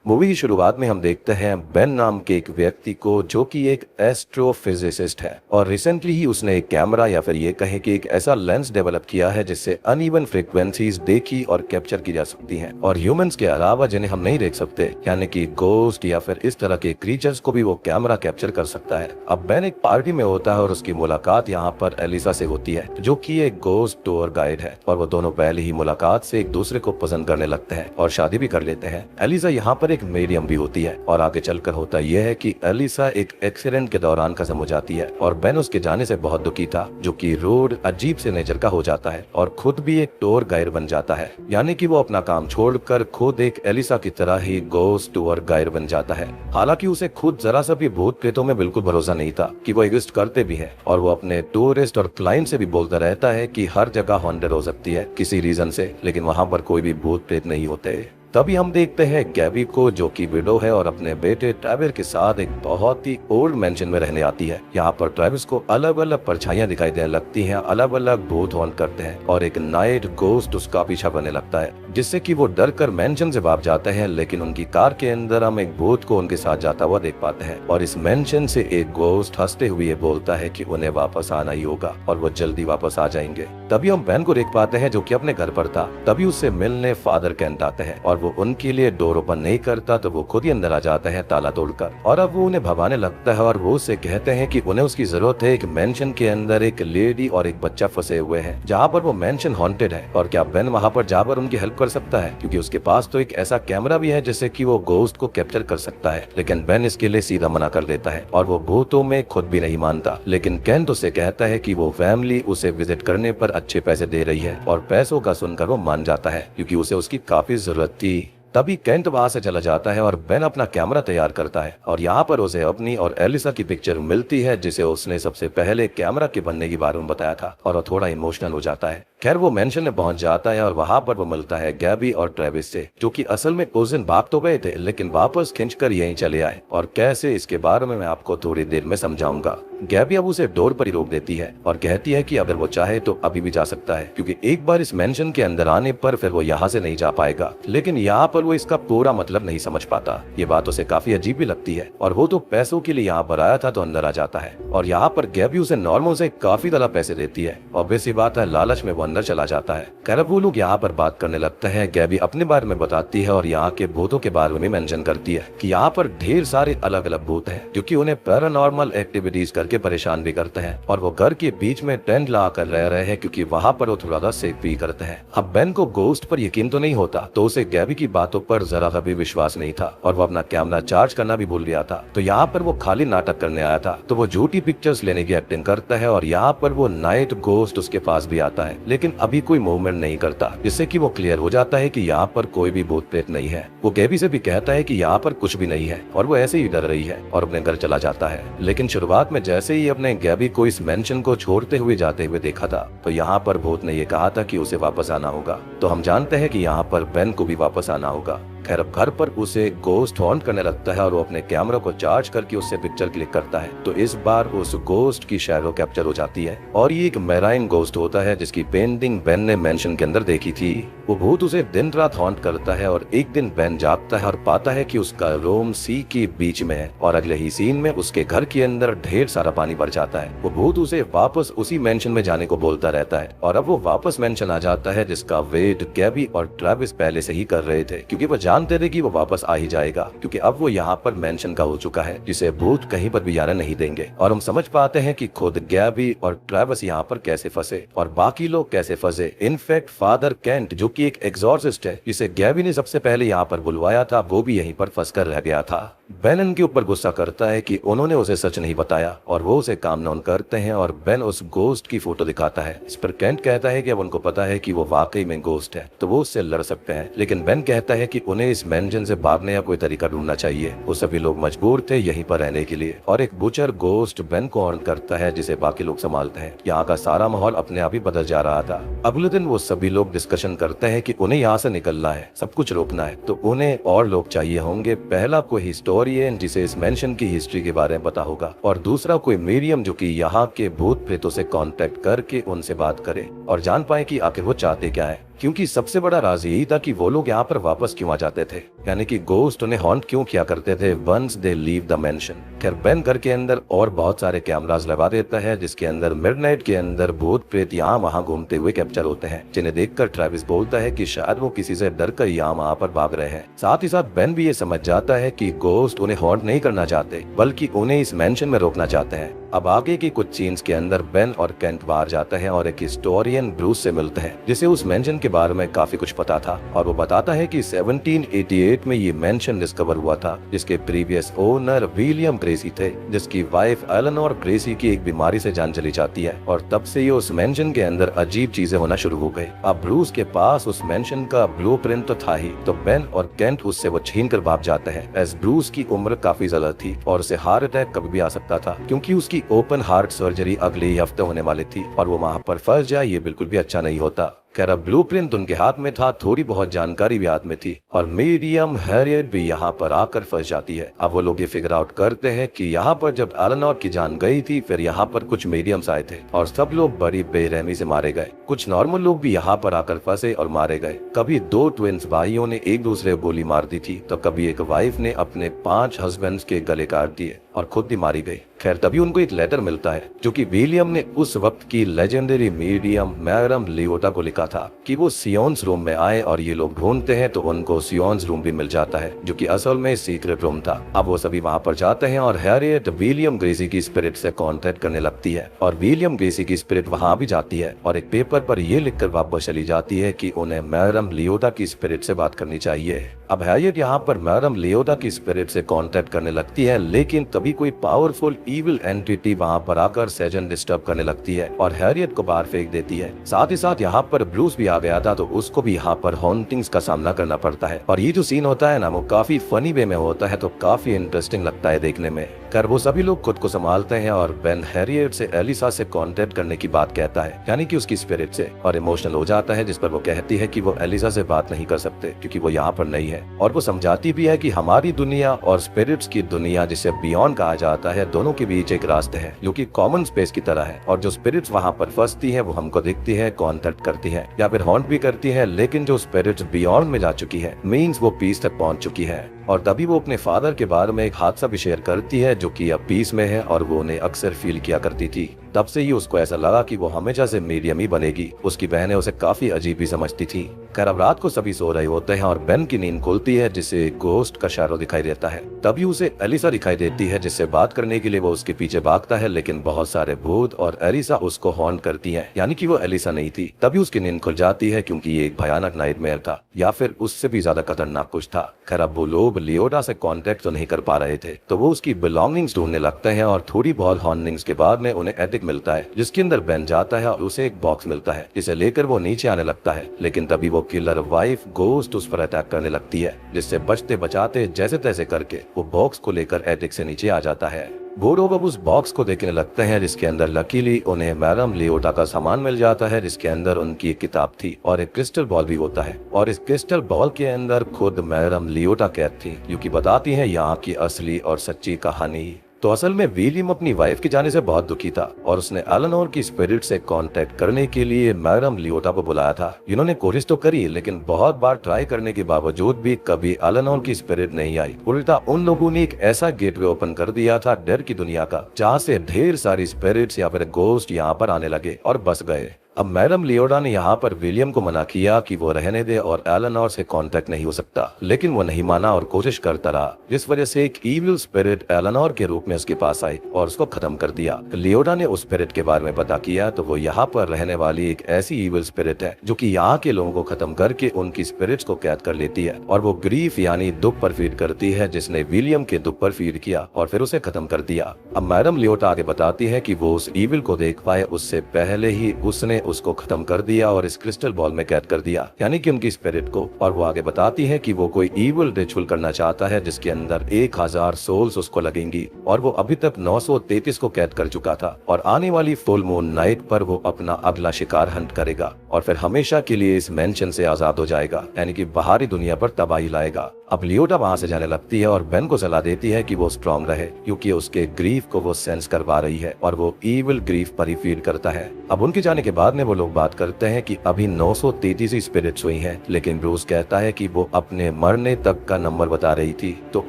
Movie की शुरुआत में हम देखते हैं बेन नाम के एक व्यक्ति को जो कि एक एस्ट्रोफिजिसिस्ट है और रिसेंटली ही उसने एक कैमरा या फिर ये कहें कि एक ऐसा लेंस डेवलप किया है जिससे अनइवन फ्रीक्वेंसीज देखी और कैप्चर की जा सकती हैं और ह्यूमंस के अलावा जिन्हें हम नहीं देख सकते यानी कि गोस्ट या फिर इस तरह के क्रीचर्स को भी वो कैमरा कैप्चर कर सकता है। अब बेन एक पार्टी में होता है और उसकी मुलाकात यहाँ पर एलिसा से होती है जो कि एक गोस्ट टूर गाइड है और वो दोनों पहले ही मुलाकात से एक दूसरे को पसंद करने लगते हैं और शादी भी कर लेते हैं। एलिसा यहाँ पर एक मीडियम भी होती है और आगे चलकर होता यह है कि एलिसा एक एक्सीडेंट के दौरान खत्म हो जाती है और बेन उसके जाने से बहुत दुखी था जो कि रूड अजीब से नेचर का हो जाता है और खुद भी एक टूर गाइड बन जाता है यानी कि वो अपना काम छोड़कर खुद एक एलिसा की तरह ही गोस्ट टूर गाइड बन जाता है। हालांकि उसे खुद जरा सा भी भूत प्रेतों में बिल्कुल भरोसा नहीं था कि वो एग्जिस्ट करते भी है और वो अपने टूरिस्ट और क्लाइंट से भी बोलता रहता है कि हर जगह हॉन्टेड हो सकती है किसी रीजन से, लेकिन वहां पर कोई भी भूत प्रेत नहीं होते। तभी हम देखते हैं गैबी को जो कि विडो है और अपने बेटे ट्रेविस के साथ एक बहुत ही ओल्ड मेंशन में रहने आती है। यहाँ पर ट्रेविस को अलग अलग परछाइयां दिखाई देने लगती हैं, अलग अलग भूत हॉन्ट करते हैं और एक नाइट गोस्ट उसका पीछा करने लगता है जिससे कि वो डर कर मेंशन से भाग जाते हैं। लेकिन उनकी कार के अंदर हम एक भूत को उनके साथ जाता हुआ देख पाते हैं और इस मेंशन से एक गोस्ट हंसते हुए ये बोलता है कि उन्हें वापस आना ही होगा और वो जल्दी वापस आ जाएंगे। तभी हम बेन को देख पाते हैं जो कि अपने घर पर था। तभी उससे मिलने फादर कैंट आते हैं और वो उनके लिए डोर ओपन नहीं करता तो वो खुद ही अंदर आ जाता है ताला तोड़कर और अब वो उन्हें भगाने लगता है और वो उससे कहते हैं कि उन्हें उसकी जरूरत है। एक मेंशन के अंदर एक लेडी और एक बच्चा फंसे हुए हैं जहाँ पर वो मेंशन हॉन्टेड है और क्या बेन वहाँ पर जाकर उनकी हेल्प कर सकता है क्योंकि उसके पास तो एक ऐसा कैमरा भी है जिससे कि वो गोस्ट को कैप्चर कर सकता है। लेकिन बेन इसके लिए सीधा मना कर देता है और वो भूतों में खुद भी नहीं मानता। लेकिन कैंट उससे कहता है कि वो फैमिली उसे विजिट करने पर अच्छे पैसे दे रही है और पैसों का सुनकर वो मान जाता है क्योंकि उसे उसकी काफी जरूरत थी। तभी कैंट वहां से चला जाता है और बेन अपना कैमरा तैयार करता है और यहाँ पर उसे अपनी और एलिसा की पिक्चर मिलती है जिसे उसने सबसे पहले कैमरा के बनने के बारे में बताया था और वो थोड़ा इमोशनल हो जाता है। खैर वो मेंशन में पहुंच जाता है और वहां पर वो मिलता है गैबी और ट्रेविस से जो कि असल में उस दिन भाग तो गए थे लेकिन वापस खींचकर यहीं चले आए और कैसे इसके बारे में मैं आपको थोड़ी देर में समझाऊंगा। गैबी अब उसे डोर पर ही रोक देती है और कहती है कि अगर वो चाहे तो अभी भी जा सकता है क्योंकि एक बार इस मेंशन के अंदर आने पर फिर वो यहाँ से नहीं जा पाएगा। लेकिन यहाँ पर वो इसका पूरा मतलब नहीं समझ पाता। ये बात उसे काफी अजीब भी लगती है और वो तो पैसों के लिए यहाँ पर आया था तो अंदर आ जाता है और यहाँ पर गैबी उसे नॉर्मल से काफी ज्यादा पैसे देती है। ऑब्वियस बात है लालच में वो अंदर चला जाता है। खैर वो लोग यहाँ पर बात करने लगता है। गैबी अपने बारे में बताती है और यहाँ के भूतों के बारे में मेंशन करती है कि यहाँ पर ढेर सारे अलग अलग भूत हैं जो कि उन्हें पैरानॉर्मल एक्टिविटीज करके परेशान भी करते हैं और वो घर के बीच में टेंट ला कर रह रहे हैं क्योंकि वहाँ पर वो थोड़ा सा सेफ भी करते हैं। अब बेन को गोस्ट पर यकीन तो नहीं होता तो उसे गैबी की बातों पर जरा सा भी विश्वास नहीं था और वो अपना कैमरा चार्ज करना भी भूल गया था। तो यहाँ पर वो खाली नाटक करने आया था तो वो झूठी पिक्चर्स लेने की एक्टिंग करता है और यहाँ पर वो नाइट गोस्ट उसके पास भी आता है लेकिन अभी कोई मूवमेंट नहीं करता जिससे कि वो क्लियर हो जाता है कि यहाँ पर कोई भी भूत प्रेत नहीं है। वो गैबी से भी कहता है कि यहाँ पर कुछ भी नहीं है और वो ऐसे ही डर रही है और अपने घर चला जाता है। लेकिन शुरुआत में जैसे ही अपने गैबी को इस मेंशन को छोड़ते हुए जाते हुए देखा था तो यहाँ पर भूत ने ये कहा था कि उसे वापस आना होगा। तो हम जानते हैं कि यहाँ पर बेन को भी वापस आना होगा। खैर अब घर पर उसे गोस्ट हॉन्ट करने लगता है और वो अपने कैमरा को चार्ज करके उससे पिक्चर क्लिक करता है तो इस बार उस गोस्ट की शैडो कैप्चर हो जाती है और ये एक मैराइन गोस्ट होता है जिसकी पेंटिंग बेन ने मेंशन के अंदर देखी थी। वो भूत उसे दिन रात हॉन्ट करता है और एक दिन बेन जागता है और पाता है कि उसका रूम सी के बीच में है और अगले ही सीन में उसके घर के अंदर ढेर सारा पानी भर जाता है। वो भूत उसे वापस उसी मेंशन में जाने को बोलता रहता है और अब वो वापस मेंशन आ जाता है जिसका वेट गैबी और ट्रेविस पहले से ही कर रहे थे क्योंकि वो जानते थे कि वो वापस आ ही जाएगा क्योंकि अब वो यहाँ पर मेंशन का हो चुका है जिसे भूत कहीं पर भी जाने नहीं देंगे। और हम समझ पाते हैं कि खुद गैबी और ट्रेविस यहाँ पर कैसे फंसे और बाकी लोग कैसे फंसे। इनफैक्ट फादर कैंट जो कि एक एग्जॉर्सिस्ट है जिसे गैबी ने सबसे पहले यहाँ पर बुलवाया था वो भी यहीं पर फंस कर रह गया था। बेन इनके ऊपर गुस्सा करता है कि उन्होंने उसे सच नहीं बताया और वो उसे काम डाउन करते हैं और बेन उस गोस्ट की फोटो दिखाता है। इस पर कैंट कहता है कि अब उनको पता है कि वो वाकई में गोस्ट है तो वो उससे लड़ सकते हैं लेकिन बेन कहता है कि उन्हें इस मेंशन से भागने या कोई तरीका ढूंढना चाहिए। वो सभी लोग मजबूर थे यहीं पर रहने के लिए और एक बुचर गोस्ट बेन को ऑन करता है जिसे बाकी लोग संभालते हैं। यहाँ का सारा माहौल अपने आप ही बदल जा रहा था। अगले दिन वो सभी लोग डिस्कशन करते हैं कि उन्हें यहाँ से निकलना है, सब कुछ रोकना है तो उन्हें और लोग चाहिए होंगे। पहला कोई हिस्टोरियन जिसे इस मेंशन की हिस्ट्री के बारे में पता होगा और दूसरा कोई मीडियम जो कि यहाँ के भूत प्रेतों से कांटेक्ट करके उनसे बात करे और जान पाए कि आखिर वो चाहते क्या है। क्योंकि सबसे बड़ा राज यही था कि वो लोग यहाँ पर वापस क्यों आ जाते थे, यानी कि गोस्ट उन्हें हॉन्ट क्यों किया करते थे once they leave the mansion. खैर बेन घर के अंदर और बहुत सारे कैमरास लगा देता है जिसके अंदर मिडनाइट के अंदर भूत प्रेत यहाँ वहाँ घूमते हुए कैप्चर होते हैं, जिन्हें देखकर ट्रेविस बोलता है कि शायद वो किसी से डर कर यहाँ वहाँ पर भाग रहे हैं। साथ ही साथ बेन भी ये समझ जाता है कि गोस्ट उन्हें हॉन्ट नहीं करना चाहते बल्कि उन्हें इस मेंशन में रोकना चाहते हैं। अब आगे की कुछ सीन्स के अंदर बेन और केंट बाहर जाता है और एक हिस्टोरियन ब्रूस से मिलते हैं जिसे उस मेंशन के बारे में काफी कुछ पता था, और वो बताता है कि 1788 में ये मेंशन डिस्कवर हुआ था जिसके प्रीवियस ओनर विलियम ग्रेसी थे, जिसकी वाइफ एलेनोर ग्रेसी की एक बीमारी से जान चली जाती है, और तब से ये उस मेंशन के अंदर अजीब चीजें होना शुरू हो गई। अब ब्रूस के पास उस मेंशन का ब्लूप्रिंट तो था ही, तो बेन और केंट उससे वो छीन कर भाग जाते हैं। एज ब्रूस की उम्र काफी ज्यादा थी और उसे हार्ट अटैक कभी भी आ सकता था क्योंकि उसकी ओपन हार्ट सर्जरी अगले ही हफ्ते होने वाली थी, और वो वहाँ पर फंस जाए ये बिल्कुल भी अच्छा नहीं होता। खैर अब ब्लूप्रिंट उनके हाथ में था, थोड़ी बहुत जानकारी भी हाथ में थी, और मीडियम हैरियट भी यहाँ पर आकर फंस जाती है। अब वो लोग ये फिगर आउट करते हैं कि यहाँ पर जब एलेनोर की जान गई थी फिर यहाँ पर कुछ मीडियम्स आए थे और सब लोग बड़ी बेरहमी से मारे गए। कुछ नॉर्मल लोग भी यहाँ पर आकर फंसे और मारे गए। कभी 2 ट्विंस भाइयों ने एक दूसरे को गोली मार दी थी, तो कभी एक वाइफ ने अपने 5 हस्बैंड्स के गले काट दिए और खुद भी मारी गई। खैर तभी उनको एक लेटर मिलता है जो कि विलियम ने उस वक्त की लेजेंडरी मीडियम मैरम लियोटा को लिखा था कि वो सियोन्स रूम में आए, और ये लोग ढूंढते हैं तो उनको सियोन्स रूम भी मिल जाता है जो कि असल में सीक्रेट रूम था। अब वो सभी वहाँ पर जाते हैं और हैरियट विलियम ग्रेसी की स्पिरिट से कांटेक्ट करने लगती है, और विलियम ग्रेसी की स्पिरिट वहाँ भी जाती है और एक पेपर पर ये लिखकर वापस चली जाती है कि उन्हें मैरम लियोटा की स्पिरिट से बात करनी चाहिए। अब हैरियट यहाँ पर मैरम लियोटा की स्पिरिट से कांटेक्ट करने लगती है, लेकिन तभी कोई पावरफुल इविल एंटिटी वहाँ पर आकर सेजन डिस्टर्ब करने लगती है और हैरियट को बाहर फेंक देती है। साथ ही साथ यहाँ पर ब्रूस भी आ गया था, तो उसको भी यहाँ पर हॉन्टिंग्स का सामना करना पड़ता है, और ये जो सीन होता है ना वो काफी फनी वे में होता है, तो काफी इंटरेस्टिंग लगता है देखने में। कर वो सभी लोग खुद को संभालते हैं और बेन हैरियट से एलिसा से कांटेक्ट करने की बात कहता है, यानी कि उसकी स्पिरिट से, और इमोशनल हो जाता है, जिस पर वो कहती है कि वो एलिसा से बात नहीं कर सकते क्योंकि वो यहाँ पर नहीं है, और वो समझाती भी है कि हमारी दुनिया और स्पिरिट्स की दुनिया जिसे बियॉन्ड कहा जाता है दोनों के बीच एक रास्ते है जो कि कॉमन स्पेस की तरह है, और जो स्पिरिट्स वहाँ पर फंसती है वो हमको दिखती है, कांटेक्ट करती है या फिर हॉन्ट भी करती है, लेकिन जो स्पिरिट्स बियॉन्ड में जा चुकी है मीन्स वो पीस तक पहुँच चुकी है। और तभी वो अपने फादर के बारे में एक हादसा भी शेयर करती है जो कि अब पीस में है और वो उन्हें अक्सर फील किया करती थी। तब से ही उसको ऐसा लगा कि वो हमेशा से मीडियम ही बनेगी। उसकी बहनें उसे काफी अजीब भी समझती थी। खैर अब रात को सभी सो रहे होते हैं और बेन की नींद खुलती है जिसे गोस्ट का शैडो दिखाई देता है। तभी उसे एलिसा दिखाई देती है जिससे बात करने के लिए वो उसके पीछे भागता है, लेकिन बहुत सारे भूत और एलिसा उसको हॉन्ट करती है, यानी कि वो एलिसा नहीं थी। तभी उसकी नींद खुल जाती है क्योंकि ये एक भयानक नाइटमेयर था या फिर उससे भी ज्यादा खतरनाक कुछ था। खैर अब वो लोग लियोटा से कांटेक्ट तो नहीं कर पा रहे थे, तो वो उसकी बिलोंगिंग्स ढूंढने लगते हैं और थोड़ी बहुत हॉर्निंग्स के बाद में उन्हें एटिक मिलता है जिसके अंदर बेन जाता है और उसे एक बॉक्स मिलता है जिसे लेकर वो नीचे आने लगता है, लेकिन तभी वो किलर वाइफ गोस्ट उस पर अटैक करने लगती है, जिससे बचते बचाते जैसे तैसे करके वो बॉक्स को लेकर एटिक से नीचे आ जाता है। वो लोग अब उस बॉक्स को देखने लगते हैं जिसके अंदर लकीली उन्हें मैरम लियोटा का सामान मिल जाता है, जिसके अंदर उनकी एक किताब थी और एक क्रिस्टल बॉल भी होता है, और इस क्रिस्टल बॉल के अंदर खुद मैरम लियोटा कैद थी जो कि बताती है यहाँ की असली और सच्ची कहानी। तो असल में विलियम अपनी वाइफ के जाने से बहुत दुखी था और उसने एलेनोर की स्पिरिट से कांटेक्ट करने के लिए मैरम लियोटा को बुलाया था। इन्होंने कोशिश तो करी, लेकिन बहुत बार ट्राई करने के बावजूद भी कभी एलेनोर की स्पिरिट नहीं आई। उल्टा उन लोगों ने एक ऐसा गेटवे ओपन कर दिया था डर की दुनिया का, जहाँ से ढेर सारी स्पिरिट्स या फिर गोस्ट यहाँ पर आने लगे और बस गए। अब मैडम लियोटा ने यहाँ पर विलियम को मना किया कि वो रहने दे और एलेनोर से कांटेक्ट नहीं हो सकता, लेकिन वो नहीं माना और कोशिश करता रहा, जिस वजह से एक इविल स्पिरिट एलेनोर के रूप में उसके पास आई और उसको खत्म कर दिया। लियोटा ने उस स्पिरिट के बारे में पता किया तो वो यहाँ पर रहने वाली एक ऐसी इविल स्पिरिट है जो कि यहाँ के लोगों को खत्म करके उनकी स्पिरिट्स को कैद कर लेती है, और वो ग्रीफ यानी दुख पर फीड करती है, जिसने विलियम के दुख पर फीड किया और फिर उसे खत्म कर दिया। अब मैडम लियोटा आगे बताती है कि वो उस इविल को देख पाए उससे पहले ही उसने उसको खत्म कर दिया और इस क्रिस्टल बॉल में कैद कर दिया, यानी कि उनकी स्पिरिट को। और वो आगे बताती है कि वो कोई इविल रिचुअल करना चाहता है जिसके अंदर 1000 सोल्स उसको लगेंगी, और वो अभी तक 933 को कैद कर चुका था, और आने वाली फुल मून नाइट पर वो अपना अगला शिकार हंट करेगा और फिर हमेशा के लिए इस मेंशन से आजाद हो जाएगा, यानी कि बाहरी दुनिया पर तबाही लाएगा। अब लियोटा वहाँ से जाने लगती है और बेन को सलाह देती है कि वो स्ट्रॉन्ग रहे, क्योंकि उसके ग्रीफ को वो सेंस करवा रही है और वो इविल ग्रीफ पर ही फीड करता है। अब उनके जाने के बाद बाद में वो लोग बात करते हैं कि अभी 933 स्पिरिट्स हुई हैं, लेकिन ब्रूस कहता है कि वो अपने मरने तक का नंबर बता रही थी, तो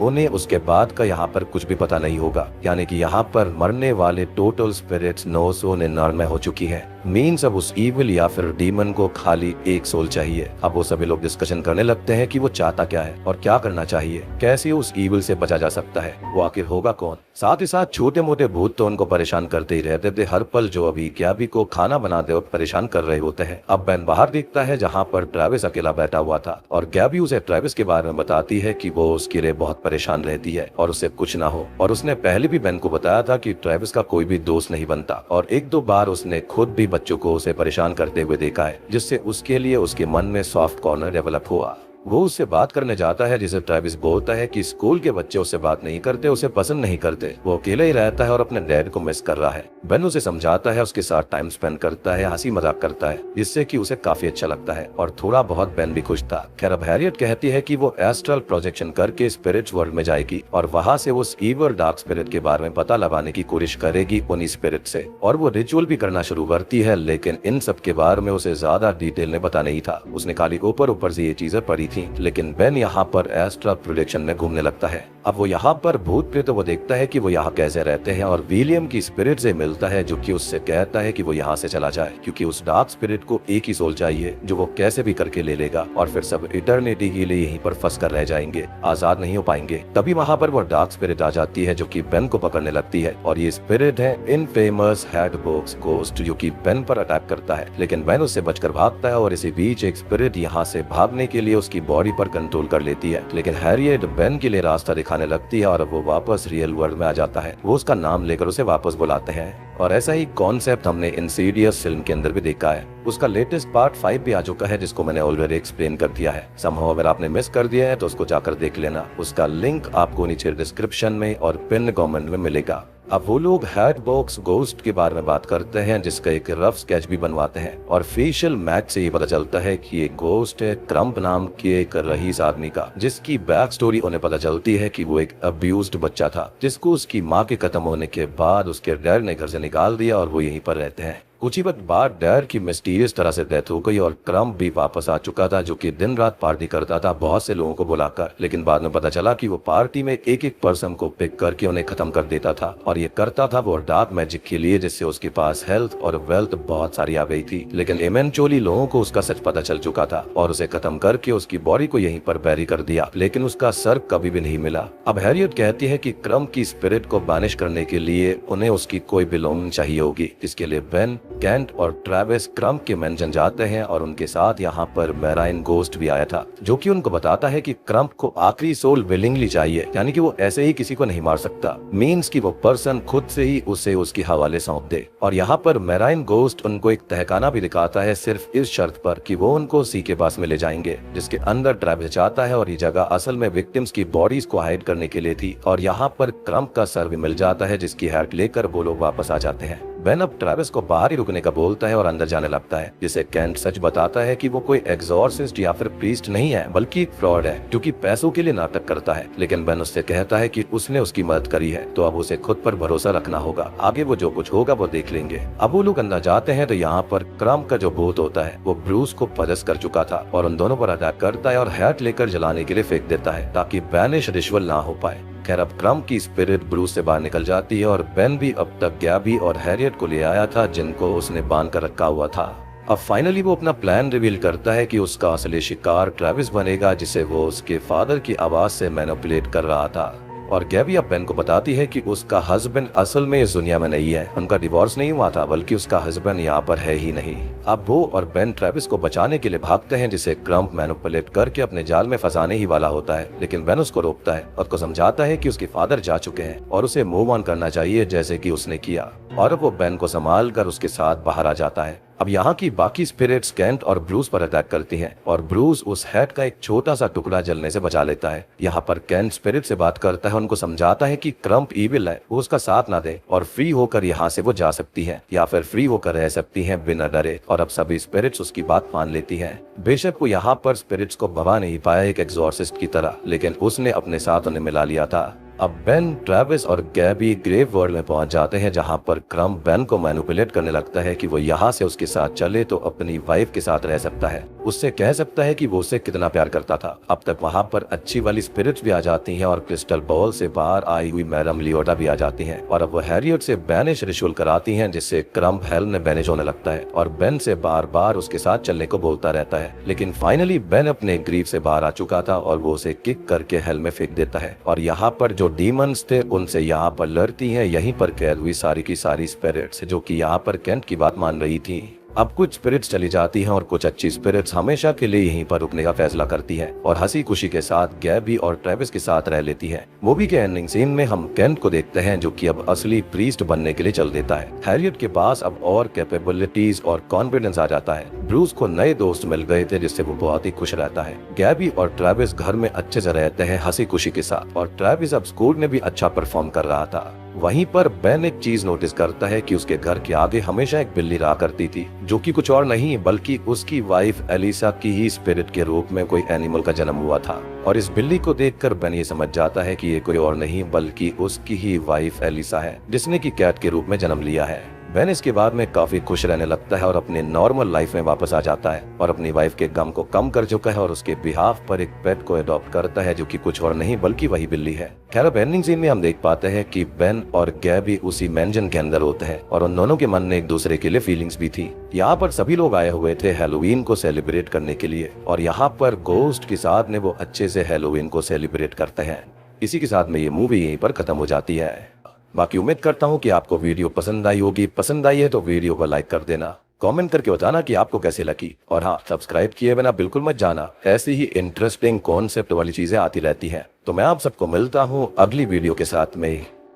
उन्हें उसके बाद का यहाँ पर कुछ भी पता नहीं होगा। यानी कि यहाँ पर मरने वाले टोटल स्पिरिट्स 999 हो चुकी है। मीन्स अब उस ईविल या फिर डीमन को खाली एक सोल चाहिए। अब वो सभी लोग डिस्कशन करने लगते हैं कि वो चाहता क्या है और क्या करना चाहिए, कैसे उस ईविल से बचा जा सकता है, वो आखिर होगा कौन। साथ ही साथ छोटे मोटे भूत तो उनको परेशान करते ही रहते थे हर पल, जो अभी गैबी को खाना बनाते वक्त परेशान कर रहे होते हैं। अब बेन बाहर देखता है जहाँ पर ट्रेविस अकेला बैठा हुआ था और गैबी उसे ट्रेविस के बारे में बताती है कि वो उसके लिए बहुत परेशान रहती है और उससे कुछ ना हो। और उसने पहले भी बेन को बताया था कि ट्रेविस का कोई भी दोस्त नहीं बनता, और एक दो बार उसने खुद भी बच्चों को उसे परेशान करते हुए देखा है, जिससे उसके लिए उसके मन में सॉफ्ट कॉर्नर डेवलप हुआ। वो उससे बात करने जाता है, जिसे ट्रेविस बोलता है कि स्कूल के बच्चे उससे बात नहीं करते, उसे पसंद नहीं करते, वो अकेले ही रहता है और अपने डैड को मिस कर रहा है। बेन उसे समझाता है, उसके साथ टाइम स्पेंड करता है, हंसी मजाक करता है, जिससे कि उसे काफी अच्छा लगता है और थोड़ा बहुत बेन भी खुश था। खैर अब हैरियट कहती है कि वो एस्ट्रल प्रोजेक्शन करके स्पिरिट वर्ल्ड में जाएगी और वहाँ से उस ईवल डार्क स्पिरिट के बारे में पता लगाने की कोशिश करेगी उन्हीं स्पिरिट से, और वो रिचुअल भी करना शुरू करती है। लेकिन इन सब के बारे में उसे ज्यादा डिटेल में पता नहीं था, उसने खाली ऊपर ऊपर से ये चीजें पढ़ी थी। लेकिन बेन यहाँ पर एस्ट्रल प्रोजेक्शन में घूमने लगता है। अब वो यहाँ पर भूत प्रेत, वो देखता है कि वो यहाँ कैसे रहते हैं और विलियम की स्पिरिट से मिलता है, जो कि उससे कहता है कि वो यहाँ से चला जाए, क्योंकि उस डार्क स्पिरिट को एक ही सोल चाहिए जो वो कैसे भी करके ले लेगा और फिर सब इटर्निटी के लिए यहीं पर फंस कर रह जाएंगे, आजाद नहीं हो पाएंगे। तभी वहाँ पर वो डार्क स्पिरिट आ जाती है जो कि बेन को पकड़ने लगती है, और ये स्पिरिट है इनफेमस हेडबॉक्स गोस्ट, जो कि बेन पर अटैक करता है। लेकिन बेन उससे बचकर भागता है और इसी बीच एक स्पिरिट यहाँ से भागने के लिए उसकी बॉडी पर कंट्रोल कर लेती है। लेकिन हैरियट बेन के लिए रास्ता दिखाने लगती है और वो वापस रियल वर्ल्ड में आ जाता है। वो उसका नाम लेकर उसे वापस बुलाते हैं, और ऐसा ही कॉन्सेप्ट हमने इंसीडियस फिल्म के अंदर भी देखा है। उसका लेटेस्ट पार्ट 5 भी आ चुका है, जिसको मैंने ऑलरेडी एक्सप्लेन कर दिया है। समहाउ अगर आपने मिस कर दिया है तो उसको जाकर देख लेना, उसका लिंक आपको नीचे डिस्क्रिप्शन में और पिन कमेंट में मिलेगा। अब वो लोग हेडबॉक्स गोस्ट के बारे में बात करते हैं, जिसका एक रफ स्केच भी बनवाते हैं, और फेशियल मैच से ये पता चलता है कि ये गोस्ट है क्रम्प नाम के एक रईस आदमी का, जिसकी बैक स्टोरी उन्हें पता चलती है कि वो एक अब्यूज्ड बच्चा था, जिसको उसकी माँ के खत्म होने के बाद उसके डैड ने घर से निकाल दिया और वो यहीं पर रहते हैं। कुछ ही वक्त बाद डैड की मिस्टीरियस तरह से डेथ हो गई और क्रम्प भी वापस आ चुका था, जो कि दिन रात पार्टी करता था बहुत से लोगों को बुलाकर। लेकिन बाद में पता चला कि वो पार्टी में एक एक पर्सन को पिक करके उन्हें खत्म कर देता था, और ये करता था वो डार्क मैजिक के लिए, जिससे उसके पास हेल्थ और वेल्थ बहुत सारी आ गई थी। लेकिन इवेंचुअली लोगों को उसका सच पता चल चुका था और उसे खत्म करके उसकी बॉडी को यहीं पर बैरी कर दिया, लेकिन उसका सर कभी भी नहीं मिला। अब हैरियट कहती है कि क्रम्प की स्पिरिट को बानिश करने के लिए उन्हें उसकी कोई बिलोंगिंग चाहिए होगी, जिसके लिए बेन, कैंट और ट्रेविस क्रम्प के मेंशन जाते हैं, और उनके साथ यहाँ पर मेराइन गोस्ट भी आया था, जो कि उनको बताता है कि क्रम्प को आखिरी सोल विलिंगली चाहिए, यानी कि वो ऐसे ही किसी को नहीं मार सकता। मीन्स कि वो पर्सन खुद से ही उसे उसके हवाले सौंप दे। और यहाँ पर मेराइन गोस्ट उनको एक तहखाना भी दिखाता है, सिर्फ इस शर्त पर कि वो उनको सी के पास में ले जाएंगे, जिसके अंदर ट्रेविस जाता है, और ये जगह असल में विक्टिम्स की बॉडीज को हाइड करने के लिए थी। और यहाँ पर क्रम्प का सर भी मिल जाता है, जिसकी हेड लेकर वो लोग वापस आ जाते हैं। बेन अब ट्रेविस को बाहर ही रुकने का बोलता है और अंदर जाने लगता है, जिसे कैंट सच बताता है कि वो कोई एग्जॉर्सिस्ट या फिर प्रीस्ट नहीं है, बल्कि एक फ्रॉड है जो कि पैसों के लिए नाटक करता है। लेकिन बेन उससे कहता है कि उसने उसकी मदद करी है, तो अब उसे खुद पर भरोसा रखना होगा, आगे वो जो कुछ होगा वो देख लेंगे। अब वो लोग अंदर जाते हैं तो यहाँ पर क्रम्प का जो भूत होता है वो ब्रूस को पजस कर चुका था और उन दोनों पर अटैक करता है और हैट लेकर जलाने के लिए फेंक देता है, ताकि बैनिश रिचुअल ना हो पाए। खैर अब क्रम्प की स्पिरिट ब्रूस से बाहर निकल जाती है, और बेन भी अब तक गैबी और हैरियट को ले आया था, जिनको उसने बांध कर रखा हुआ था। अब फाइनली वो अपना प्लान रिवील करता है कि उसका असली शिकार ट्रेविस बनेगा, जिसे वो उसके फादर की आवाज से मैनिपुलेट कर रहा था। और गैबी अब बेन को बताती है कि उसका हस्बैंड असल में इस दुनिया में नहीं है, उनका डिवोर्स नहीं हुआ था, बल्कि उसका हस्बैंड यहाँ पर है ही नहीं। अब वो और बेन ट्रेविस को बचाने के लिए भागते हैं, जिसे क्रम्प मैनिपुलेट करके अपने जाल में फंसाने ही वाला होता है। लेकिन बेन उसको रोकता है और उसको समझाता है कि उसके फादर जा चुके हैं और उसे मूव ऑन करना चाहिए, जैसे कि उसने किया। और वो बेन को संभाल कर उसके साथ बाहर आ जाता है। अब यहाँ की बाकी स्पिरिट्स कैंट और ब्रूस पर अटैक करती हैं, और ब्रूस उस हेड का एक छोटा सा टुकड़ा जलने से बचा लेता है। यहाँ पर कैंट स्पिरिट से बात करता है, उनको समझाता है कि क्रम्प इविल है, वो उसका साथ ना दे और फ्री होकर यहाँ से वो जा सकती है या फिर फ्री होकर रह सकती है बिना डरे। और अब सभी स्पिरिट्स उसकी बात मान लेती हैं। बेशक वो यहाँ पर स्पिरिट्स को भगा नहीं पाया एक एग्जॉर्सिस्ट की तरह, लेकिन उसने अपने साथ उन्हें मिला लिया था। अब बेन, ट्रेविस और गैबी ग्रेव वर्ल्ड में पहुंच जाते हैं, जहां पर क्रम बेन को मैनिपुलेट करने लगता है कि वो यहाँ से उसके साथ चले तो अपनी वाइफ के साथ रह सकता है, उससे कह सकता है कि वो उससे कितना प्यार करता था। अब तक वहाँ पर अच्छी वाली स्पिरिट्स भी आ जाती हैं और क्रिस्टल बॉल से बाहर आई हुई मैडम लियोटा भी आ जाती हैं और अब वो हैरियट से बैनिश रिचुअल कराती हैं, जिससे क्रम हेल में बैनिश होने लगता है और बेन से बार बार उसके साथ चलने को बोलता रहता है। लेकिन फाइनली बेन अपने ग्रीव से बाहर आ चुका था और वो उसे किक करके हेल में फेंक देता है और यहाँ पर जो डीमंस थे उनसे यहाँ पर लड़ती हैं यहीं पर कैद हुई सारी की सारी स्पिरिट्स, जो कि यहाँ पर केंट की बात मान रही थी। अब कुछ स्पिरिट्स चली जाती हैं और कुछ अच्छी स्पिरिट्स हमेशा के लिए यहीं पर रुकने का फैसला करती हैं और हंसी खुशी के साथ गैबी और ट्रेविस के साथ रह लेती हैं। मूवी के एंडिंग सीन में हम केंट को देखते हैं, जो कि अब असली प्रीस्ट बनने के लिए चल देता है। हैरियट के पास अब और कैपेबिलिटीज और कॉन्फिडेंस आ जाता है। ब्रूस को नए दोस्त मिल गए थे, जिससे वो बहुत ही खुश रहता है। गैबी और ट्रेविस घर में अच्छे से रहते हैं हंसी खुशी के साथ और ट्रेविस अब स्कूल में भी अच्छा परफॉर्म कर रहा था। वहीं पर बेन एक चीज नोटिस करता है कि उसके घर के आगे हमेशा एक बिल्ली रहा करती थी, जो कि कुछ और नहीं बल्कि उसकी वाइफ एलिसा की ही स्पिरिट के रूप में कोई एनिमल का जन्म हुआ था। और इस बिल्ली को देखकर बेन ये समझ जाता है कि ये कोई और नहीं बल्कि उसकी ही वाइफ एलिसा है, जिसने की कैट के रूप में जन्म लिया है। बेन इसके बाद में काफी खुश रहने लगता है और अपने नॉर्मल लाइफ में वापस आ जाता है और अपनी वाइफ के गम को कम कर चुका है और उसके बिहाफ पर एक पेट को अडॉप्ट करता है, जो कि कुछ और नहीं बल्कि वही बिल्ली है। खैर अब एंडिंग सीन में हम देख पाते हैं कि बेन और गैबी उसी मैंजन के अंदर होते हैं और उन दोनों के मन में एक दूसरे के लिए फीलिंग्स भी थी। यहाँ पर सभी लोग आए हुए थे हैलोवीन को सेलिब्रेट करने के लिए और यहाँ पर गोस्ट के साथ में वो अच्छे से हैलोवीन को सेलिब्रेट करते हैं। इसी के साथ में ये मूवी यहीं पर खत्म हो जाती है। बाकी उम्मीद करता हूँ कि आपको वीडियो पसंद आई होगी। पसंद आई है तो वीडियो को लाइक कर देना, कमेंट करके बताना कि आपको कैसे लगी और हाँ, सब्सक्राइब किए बिना बिल्कुल मत जाना, ऐसी ही इंटरेस्टिंग कॉन्सेप्ट वाली चीजें आती रहती हैं। तो मैं आप सबको मिलता हूँ अगली वीडियो के साथ में।